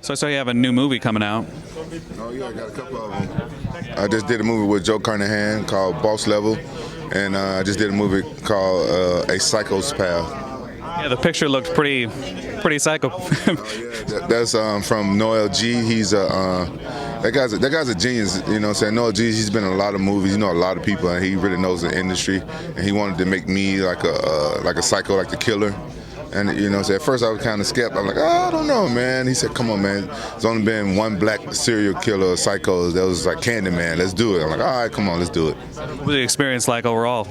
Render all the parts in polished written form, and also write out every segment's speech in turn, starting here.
So I saw you have a new movie coming out. Oh yeah, I got a couple of them. I just did a movie with Joe Carnahan called Boss Level, and I just did a movie called A Psycho's Path. Yeah, the picture looked pretty psycho. That's from Noel G. He's that guy's a genius. You know what I'm saying? Noel G. He's been in a lot of movies. You know a lot of people, and he really knows the industry. And he wanted to make me like a psycho, like the killer. And you know, so at first I was kind of skeptical. I'm like, I don't know, man. He said, come on, man. There's only been one black serial killer, psycho. That was like Candyman. Let's do it. I'm like, all right, come on, let's do it. What was the experience like overall?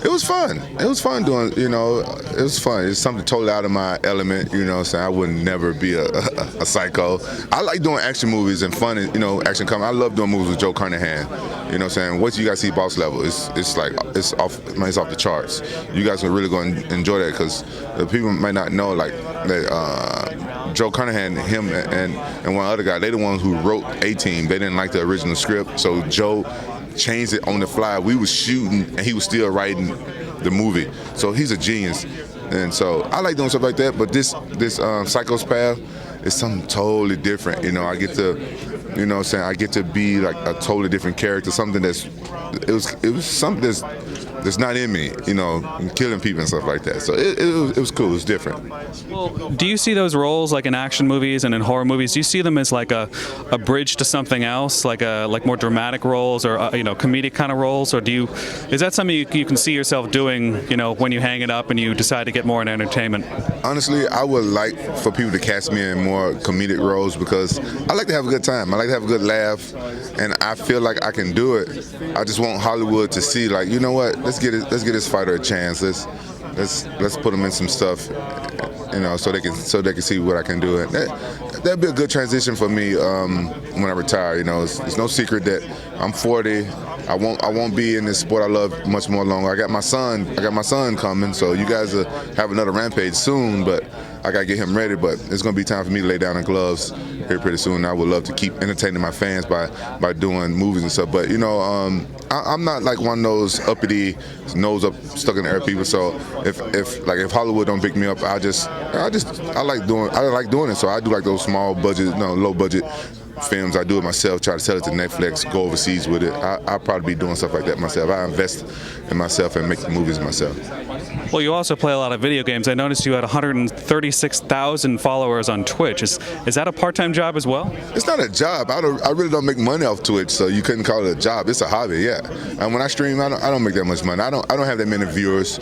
It was fun. It was fun doing, you know, it was fun. It's something totally out of my element, you know what I'm saying? I would never be a psycho. I like doing action movies and fun, and, you know, action comedy. I love doing movies with Joe Carnahan. You know what I'm saying? Once you guys see Boss Level, it's off the charts. You guys are really going to enjoy that because people might not know, like, that Joe Carnahan, him, and one other guy, they the ones who wrote A-Team. They didn't like the original script, so Joe changed it on the fly. We was shooting and he was still writing the movie. So he's a genius. And so I like doing stuff like that, but this Psycho's Path is something totally different. You know, I get to, you know what I'm saying, I get to be like a totally different character, something it was something that's not in me, you know, killing people and stuff like that. So it was cool. It was different. Well, do you see those roles like in action movies and in horror movies? Do you see them as like a bridge to something else, like more dramatic roles or you know, comedic kind of roles, or is that something you can see yourself doing, you know, when you hang it up and you decide to get more into entertainment? Honestly, I would like for people to cast me in more comedic roles because I like to have a good time. I like to have a good laugh, and I feel like I can do it. I just want Hollywood to see, like, you know what? Let's get this fighter a chance. Let's put him in some stuff, you know, so they can see what I can do. And that'd be a good transition for me when I retire. You know, it's no secret that I'm 40. I won't be in this sport I love much more longer. I got my son coming, so you guys will have another Rampage soon, but I gotta get him ready. But it's gonna be time for me to lay down the gloves here pretty soon. I would love to keep entertaining my fans by doing movies and stuff. But you know, I'm not like one of those uppity, nose up, stuck in the air people. So if Hollywood don't pick me up, I like doing it. So I do like those small budget, low budget films. I do it myself, try to sell it to Netflix, go overseas with it. I'll probably be doing stuff like that myself. I invest in myself and make the movies myself. Well, you also play a lot of video games. I noticed you had 136,000 followers on Twitch. Is that a part-time job as well? It's not a job. I really don't make money off Twitch, so you couldn't call it a job. It's a hobby, yeah. And when I stream, I don't make that much money. I don't have that many viewers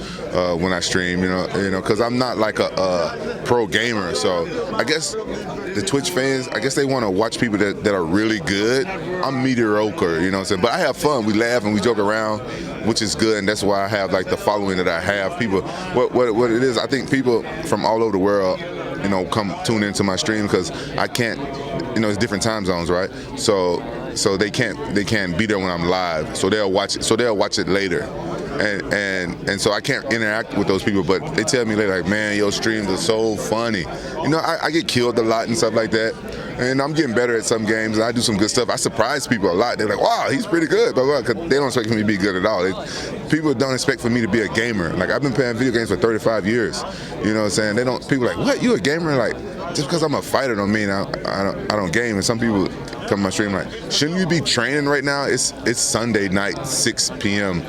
when I stream, you know, because I'm not like a pro gamer. So I guess the Twitch fans, I guess they want to watch people that are really good. I'm mediocre, you know what I'm saying? But I have fun. We laugh and we joke around, which is good, and that's why I have like the following that I have. People, what it is, I think people from all over the world, you know, come tune into my stream because I can't, you know, it's different time zones, right? So they can't be there when I'm live. So they'll watch it later. And so I can't interact with those people, but they tell me later, like, man, your streams are so funny. You know, I get killed a lot and stuff like that, and I'm getting better at some games, and I do some good stuff. I surprise people a lot. They're like, wow, he's pretty good, but because they don't expect me to be good at all. People don't expect for me to be a gamer. Like, I've been playing video games for 35 years. You know what I'm saying? People are like, what, you a gamer? Like, just because I'm a fighter don't mean I don't game. And some people come to my stream like, shouldn't you be training right now? It's Sunday night, 6 p.m.,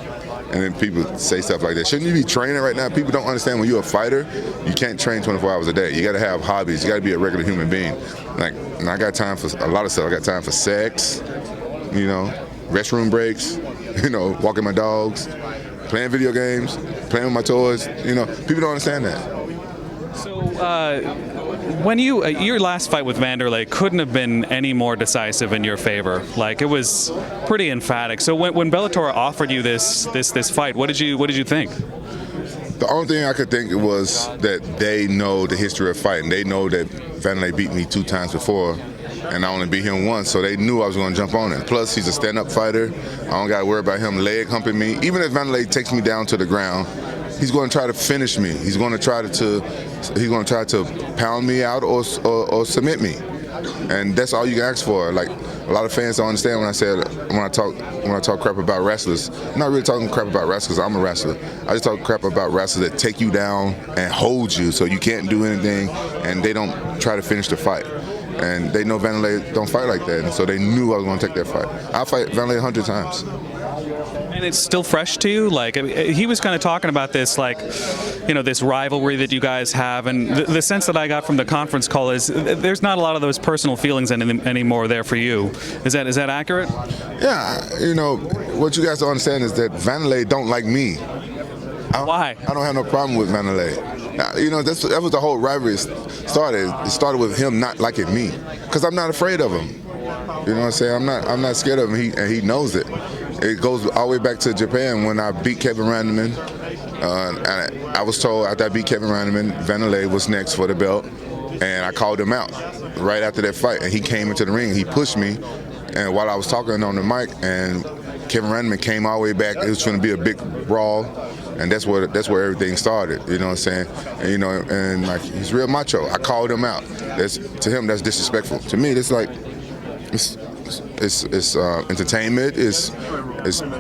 and then people say stuff like that. Shouldn't you be training right now? People don't understand when you're a fighter, you can't train 24 hours a day. You got to have hobbies. You got to be a regular human being. Like, and I got time for a lot of stuff. I got time for sex, you know, restroom breaks, you know, walking my dogs, playing video games, playing with my toys. You know, people don't understand that. So, when your last fight with Vandelays couldn't have been any more decisive in your favor. Like, it was pretty emphatic. So when Bellator offered you this fight, what did you think? The only thing I could think was that they know the history of fighting. They know that Vandelay beat me 2 times before, and I only beat him once, so they knew I was going to jump on it. Plus, he's a stand-up fighter. I don't got to worry about him leg humping me. Even if Vandelay takes me down to the ground, he's going to try to finish me. He's going to try to pound me out or submit me, and that's all you can ask for. Like, a lot of fans don't understand when I talk crap about wrestlers. I'm not really talking crap about wrestlers. I'm a wrestler. I just talk crap about wrestlers that take you down and hold you so you can't do anything, and they don't try to finish the fight. and they know Vandelay don't fight like that, and so they knew I was going to take that fight. I'll fight Vandelay 100 times. And it's still fresh to you? Like, he was kind of talking about this, like, you know, this rivalry that you guys have, and the sense that I got from the conference call is there's not a lot of those personal feelings anymore there for you. Is that accurate? Yeah, you know, what you guys don't understand is that Vandelay don't like me. Why? I don't have no problem with Vandelay. You know, that was the whole rivalry started. It started with him not liking me, because I'm not afraid of him. You know what I'm saying? I'm not scared of him, and he knows it. It goes all the way back to Japan when I beat Kevin Randleman. I was told after I beat Kevin Randleman, Vandelay was next for the belt, and I called him out right after that fight. And he came into the ring, he pushed me, and while I was talking on the mic, and Kevin Randleman came all the way back. It was going to be a big brawl, and that's where everything started. You know what I'm saying? And, you know, and like, he's real macho. I called him out. To him, that's disrespectful. To me, it's like it's entertainment. It's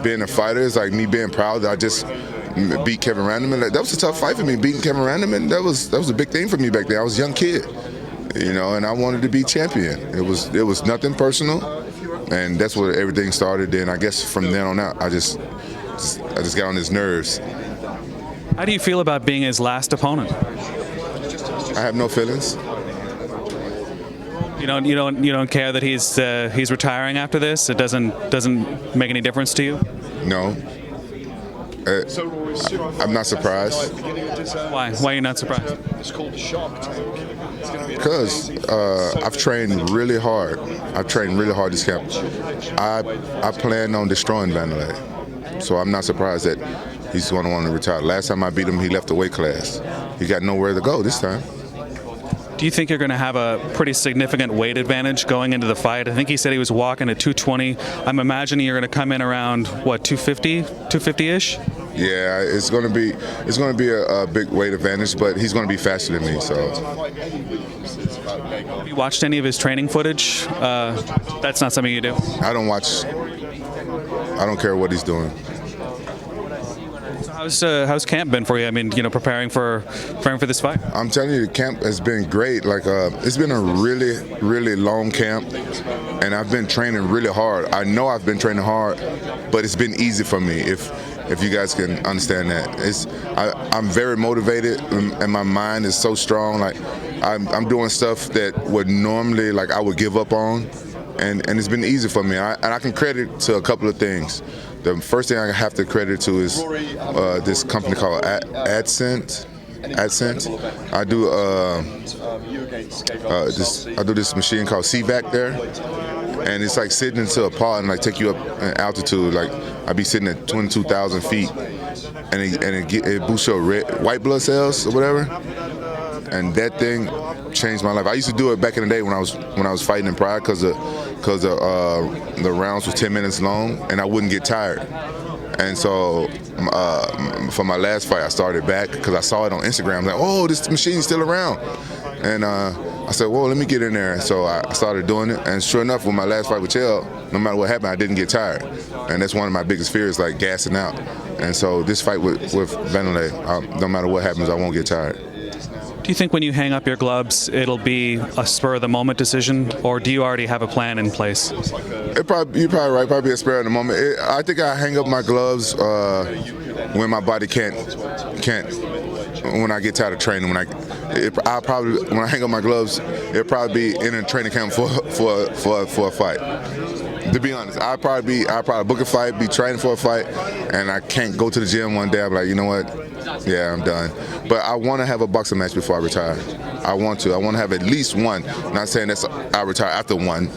being a fighter. It's like me being proud that I just beat Kevin Randleman. That was a tough fight for me, beating Kevin Randleman. That was a big thing for me back then. I was a young kid, you know, and I wanted to be champion. It was nothing personal, and that's where everything started. Then I guess from then on out, I just got on his nerves. How do you feel about being his last opponent? I have no feelings. You don't care that he's retiring after this? It doesn't make any difference to you? No. I'm not surprised. Why? Why are you not surprised? Because I've trained really hard. I've trained really hard this camp. I plan on destroying Vandelays. So I'm not surprised that he's going to want to retire. Last time I beat him, he left the weight class. He got nowhere to go this time. Do you think you're going to have a pretty significant weight advantage going into the fight? I think he said he was walking at 220. I'm imagining you're going to come in around, what, 250, 250-ish? Yeah, it's going to be a big weight advantage, but he's going to be faster than me. So. Have you watched any of his training footage? That's not something you do. I don't watch. I don't care what he's doing. How's camp been for you? I mean, you know, preparing for this fight. I'm telling you, the camp has been great. Like, it's been a really, really long camp, and I've been training really hard. I know I've been training hard, but it's been easy for me. If you guys can understand that, I'm very motivated, and my mind is so strong. Like, I'm doing stuff that would normally, like, I would give up on, and it's been easy for me. And I can credit to a couple of things. The first thing I have to credit to is this company called AdSense. I do this machine called CVAC there, and it's like sitting into a pod and like take you up in altitude. Like, I be sitting at 22,000 feet, and it boosts your white blood cells or whatever. And that thing changed my life. I used to do it back in the day when I was fighting in Pride because the rounds were 10 minutes long and I wouldn't get tired. And so for my last fight, I started back because I saw it on Instagram. I'm like, oh, this machine's still around. And I said, well, let me get in there. So I started doing it. And sure enough, with my last fight with Chael, no matter what happened, I didn't get tired. And that's one of my biggest fears, like gassing out. And so this fight with Vandelays, no matter what happens, I won't get tired. Do you think when you hang up your gloves, it'll be a spur-of-the-moment decision, or do you already have a plan in place? You're probably right. Probably a spur of the moment. I think I hang up my gloves when my body can't. When I get tired of training, when I hang up my gloves, it'll probably be in a training camp for a fight. To be honest, I'll probably book a fight, be training for a fight, and I can't go to the gym one day. I'm like, you know what? Yeah, I'm done. But I want to have a boxing match before I retire. I want to have at least one. Not saying I retire after one,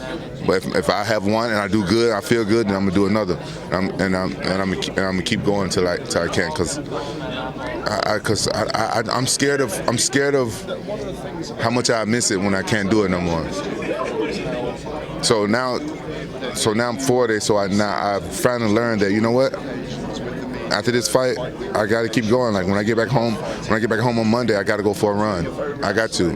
but if I have one and I do good, I feel good, then I'm gonna do another. I'm gonna keep going till I can, because I'm scared of how much I miss it when I can't do it no more. So now I'm 40. So I've finally learned that, you know what? After this fight, I got to keep going. Like, when I get back home on Monday, I got to go for a run. I got to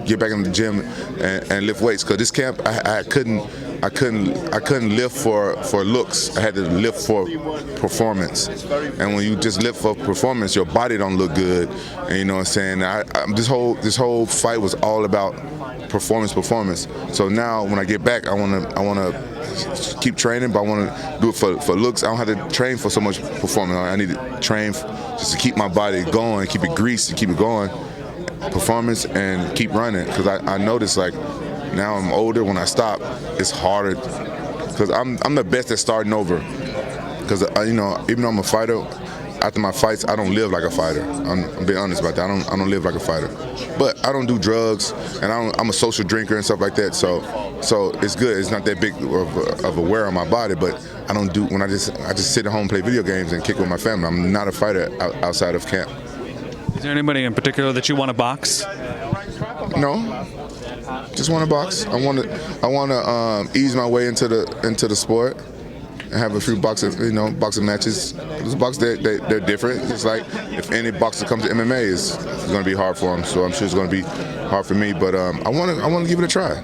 get back in the gym and lift weights. Because this camp, I couldn't I couldn't live for looks. I had to live for performance. And when you just live for performance, your body don't look good. And you know what I'm saying? This whole fight was all about performance. So now when I get back, I wanna keep training, but I wanna do it for looks. I don't have to train for so much performance. I need to train just to keep my body going, keep it greased, and keep it going, performance, and keep running. Because I notice, like, now I'm older. When I stop, it's harder because I'm the best at starting over. Because you know, even though I'm a fighter, after my fights, I don't live like a fighter. I'm being honest about that. I don't live like a fighter. But I don't do drugs, and I'm a social drinker and stuff like that. So it's good. It's not that big of a wear on my body. But I don't do when I just sit at home and play video games and kick with my family. I'm not a fighter outside of camp. Is there anybody in particular that you want to box? No. Just want to box. I want to ease my way into the sport and have a few boxing matches. Those boxes, they're different. It's like if any boxer comes to MMA, it's going to be hard for them. So I'm sure it's going to be hard for me. But I want to give it a try.